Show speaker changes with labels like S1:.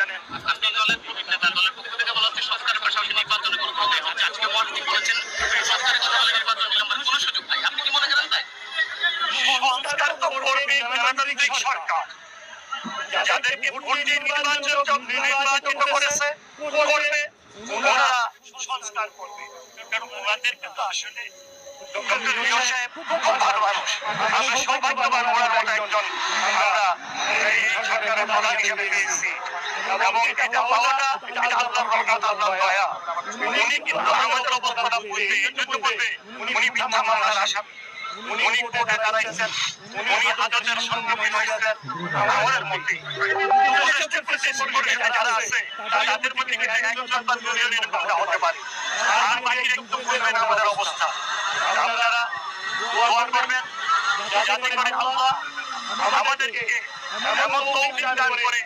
S1: জানেন আপনি দলের প্রবীণ নেতা, দলের পক্ষ থেকে বলা হচ্ছে সংস্কারের পাশাপাশি নির্বাচনের কোনো কথা হচ্ছে। আজকে মহাসচিব বলেছেন সংস্কারের কথা বলে নির্বাচন বিলম্বের কোনো সুযোগ নাই। আপনি কি মনে করেন তাই?
S2: সংস্কার তো করবে গণতান্ত্রিক সরকার, যাদেরকে ভোট দিয়ে নির্বাচিত করেছে করবে, ওনারা সংস্কার করবে। কারণ ওনাদেরকে তো আসলে ডক্টর ইউনূস সাহেব খুব ভালো মানুষ। আমরা সৌভাগ্যবান ওনার মতো একজন আমরা এই সরকারের প্রধান হিসেবে পেয়েছি, এবং এটা পাওয়াটা এটা আল্লাহর রহমত, আল্লাহর দয়া। উনি কিন্তু আমাদের অবদানটা বলবে, এই জন্য বলবে উনি মিথ্যা মামলার আসামি, উনি কোর্টে দাঁড়াইছেন, উনি আদালতের সম্মুখীন হয়েছেন। আমাদের মধ্যে যারা আছে তাদের মধ্যে একজন বা দুজন এরকম হতে পারে, আর বাকিরা কিন্তু বলবেন আমাদের অবস্থা। আপনারা দোয়া করবেন যাতে করে আল্লাহ আমাদেরকে এমন তৌফিক দান করে